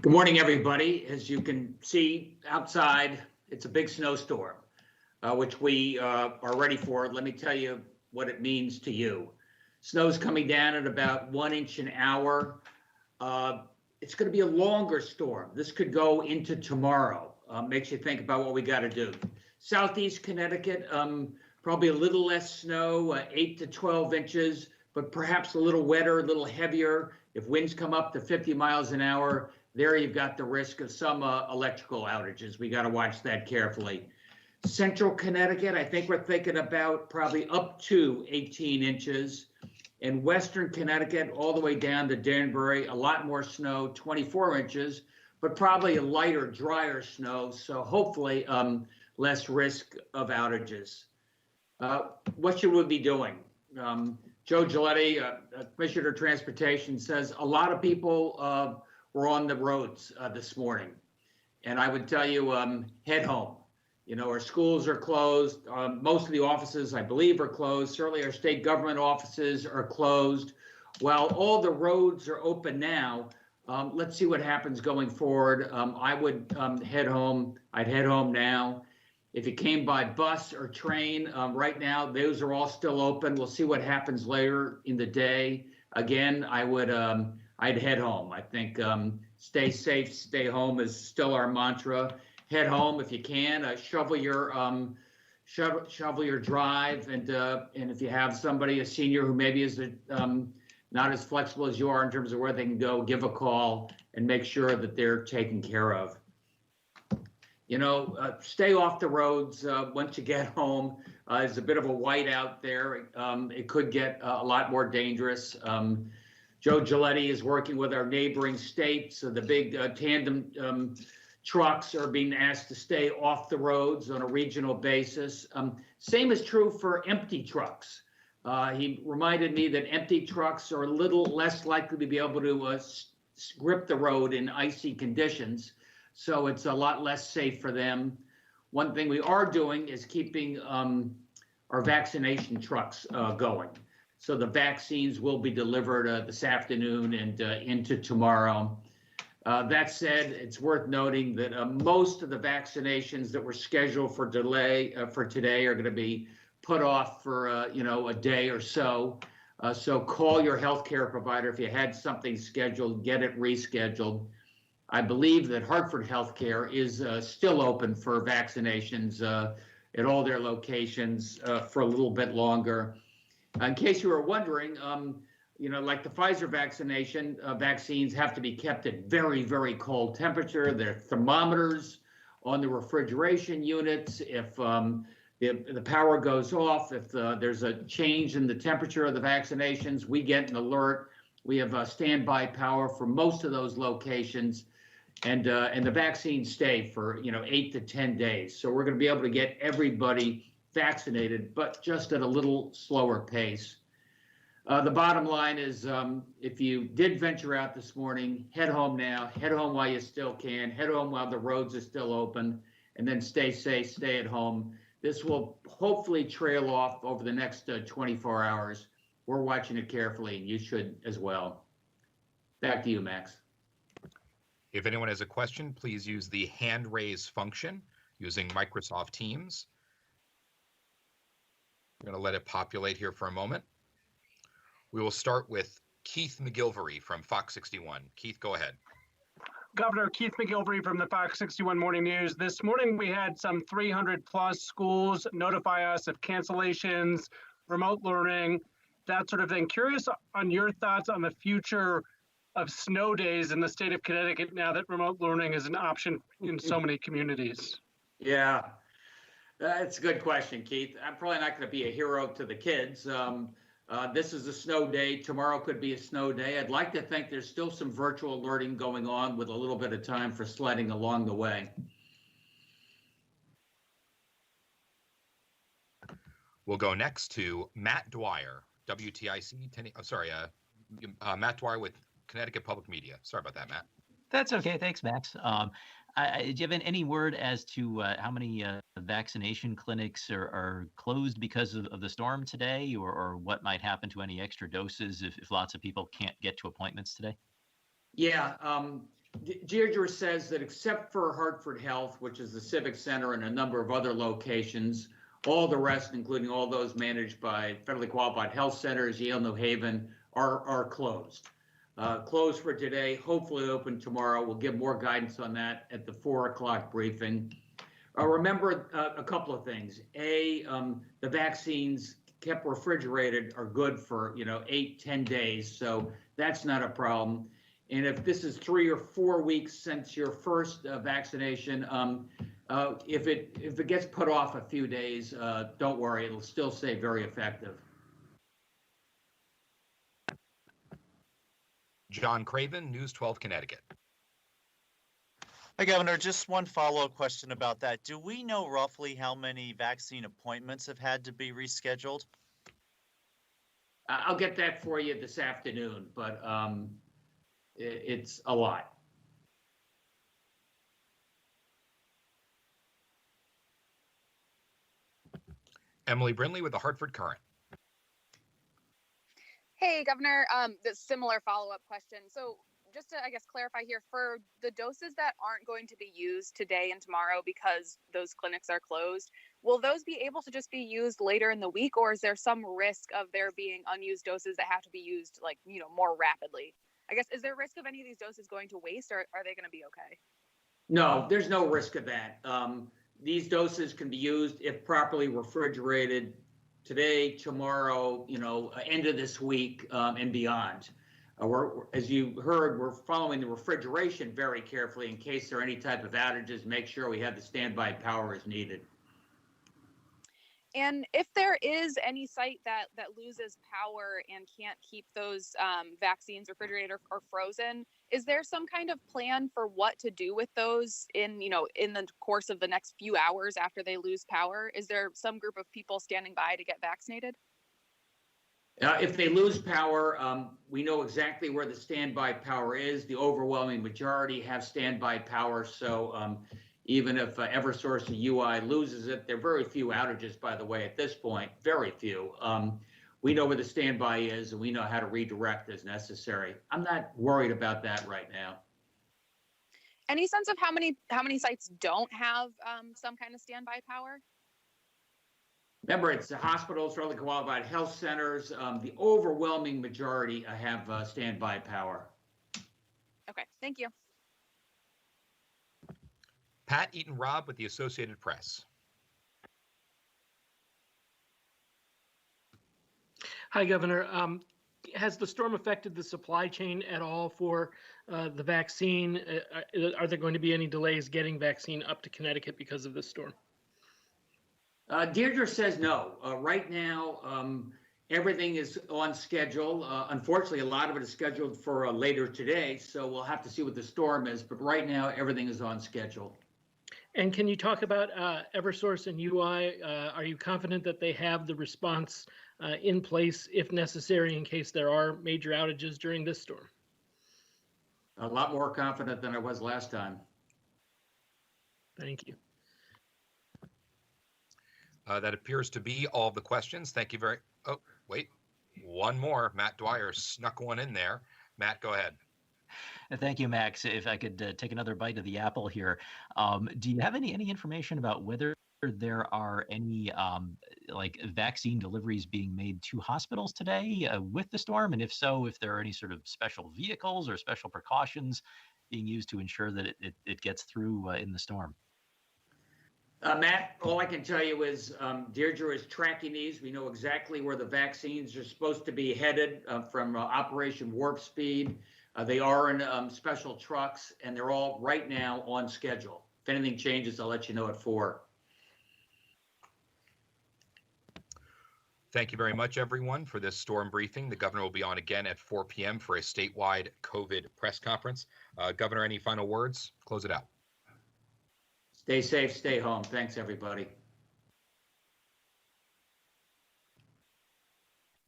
Good morning, everybody. As you can see outside, it's a big snowstorm, which we are ready for. Let me tell you what it means to you. Snow's coming down at about 1 inch an hour. It's going to be a longer storm. This could go into tomorrow. Makes you think about what we got to do. Southeast Connecticut, probably a little less snow, 8 to 12 inches, but perhaps a little wetter, a little heavier. If winds come up to 50 miles an hour, there you've got the risk of some electrical outages. We got to watch that carefully. Central Connecticut, I think we're thinking about probably up to 18 inches. In Western Connecticut, all the way down to Danbury, a lot more snow, 24 inches, but probably a lighter, drier snow. So hopefully less risk of outages. What should we be doing? Joe Giletti, Commissioner of Transportation, says a lot of people were on the roads this morning. And I would tell you, head home. You know, our schools are closed. Most of the offices, I believe, are closed. Certainly our state government offices are closed. While all the roads are open now, let's see what happens going forward. I would head home. I'd head home now. If you came by bus or train, right now, those are all still open. We'll see what happens later in the day. Again, I'd head home. I think stay safe, stay home is still our mantra. Head home if you can. Shovel your drive, and if you have somebody, a senior who maybe is not as flexible as you are in terms of where they can go, give a call and make sure that they're taken care of. You know, stay off the roads once you get home. There's a bit of a whiteout there. It could get a lot more dangerous. Joe Giletti is working with our neighboring states. So the big tandem trucks are being asked to stay off the roads on a regional basis. Same is true for empty trucks. He reminded me that empty trucks are a little less likely to be able to grip the road in icy conditions. So it's a lot less safe for them. One thing we are doing is keeping our vaccination trucks going. So the vaccines will be delivered this afternoon and into tomorrow. That said, it's worth noting that most of the vaccinations that were scheduled for today are going to be put off for a day or so. So call your healthcare provider if you had something scheduled, get it rescheduled. I believe that Hartford Healthcare is still open for vaccinations at all their locations for a little bit longer. In case you were wondering, like the Pfizer vaccines have to be kept at very, very cold temperature. There are thermometers on the refrigeration units. If the power goes off, if there's a change in the temperature of the vaccinations, we get an alert. We have standby power for most of those locations. And the vaccines stay for 8 to 10 days. So we're going to be able to get everybody vaccinated, but just at a little slower pace. The bottom line is, if you did venture out this morning, head home now. Head home while you still can. Head home while the roads are still open, and then stay safe. Stay at home. This will hopefully trail off over the next 24 hours. We're watching it carefully, and you should as well. Back to you, Max. If anyone has a question, please use the hand raise function using Microsoft Teams. I'm going to let it populate here for a moment. We will start with Keith McGilvery from Fox 61. Keith, go ahead. Governor Keith McGilvery from the Fox 61 Morning News. This morning we had some 300 plus schools notify us of cancellations, remote learning, that sort of thing. Curious on your thoughts on the future of snow days in the state of Connecticut now that remote learning is an option in so many communities. Yeah, that's a good question, Keith. I'm probably not going to be a hero to the kids. This is a snow day. Tomorrow could be a snow day. I'd like to think there's still some virtual learning going on with a little bit of time for sledding along the way. We'll go next to Matt Dwyer, WTIC. Matt Dwyer with Connecticut Public Media. Sorry about that, Matt. That's okay. Thanks, Max. Do you have any word as to how many vaccination clinics are closed because of the storm today, or what might happen to any extra doses if lots of people can't get to appointments today? Yeah, Deirdre says that except for Hartford Health, which is the Civic Center and a number of other locations, all the rest, including all those managed by federally qualified health centers, Yale, New Haven, are closed. Closed for today, hopefully open tomorrow. We'll give more guidance on that at the 4 o'clock briefing. Remember a couple of things. The vaccines kept refrigerated are good for 8-10 days, so that's not a problem. And if this is 3 or 4 weeks since your first vaccination, if it gets put off a few days, don't worry, it'll still stay very effective. John Craven, News 12 Connecticut. Hi, Governor. Just one follow-up question about that. Do we know roughly how many vaccine appointments have had to be rescheduled? I'll get that for you this afternoon, but it's a lot. Emily Brindley with the Hartford Current. Hey, Governor, the similar follow-up question. So just to, I guess, clarify here, for the doses that aren't going to be used today and tomorrow because those clinics are closed, will those be able to just be used later in the week, or is there some risk of there being unused doses that have to be used, like, more rapidly? I guess, is there risk of any of these doses going to waste, or are they going to be okay? No, there's no risk of that. These doses can be used if properly refrigerated today, tomorrow, end of this week, and beyond. As you heard, we're following the refrigeration very carefully in case there are any type of outages. Make sure we have the standby power as needed. And if there is any site that loses power and can't keep those vaccines refrigerated or frozen, is there some kind of plan for what to do with those in the course of the next few hours after they lose power? Is there some group of people standing by to get vaccinated? If they lose power, we know exactly where the standby power is. The overwhelming majority have standby power. So even if Eversource or UI loses it, there are very few outages, by the way, at this point, very few. We know where the standby is, and we know how to redirect as necessary. I'm not worried about that right now. Any sense of how many sites don't have some kind of standby power? Remember, it's the hospitals, federally qualified health centers. The overwhelming majority have standby power. Okay, thank you. Pat Eaton-Robb with the Associated Press. Hi, Governor. Has the storm affected the supply chain at all for the vaccine? Are there going to be any delays getting vaccine up to Connecticut because of this storm? Deirdre says no. Right now, everything is on schedule. Unfortunately, a lot of it is scheduled for later today, so we'll have to see what the storm is. But right now, everything is on schedule. And can you talk about Eversource and UI? Are you confident that they have the response in place if necessary in case there are major outages during this storm? A lot more confident than I was last time. Thank you. That appears to be all the questions. Thank you very. Oh, wait, one more. Matt Dwyer snuck one in there. Matt, go ahead. Thank you, Max. If I could take another bite of the apple here, do you have any information about whether there are any like vaccine deliveries being made to hospitals today with the storm? And if so, if there are any sort of special vehicles or special precautions being used to ensure that it gets through in the storm? Matt, all I can tell you is Deirdre is tracking these. We know exactly where the vaccines are supposed to be headed from Operation Warp Speed. They are in special trucks, and they're all right now on schedule. If anything changes, I'll let you know at 4. Thank you very much, everyone, for this storm briefing. The governor will be on again at 4 p.m. for a statewide COVID press conference. Governor, any final words? Close it out. Stay safe, stay home. Thanks, everybody.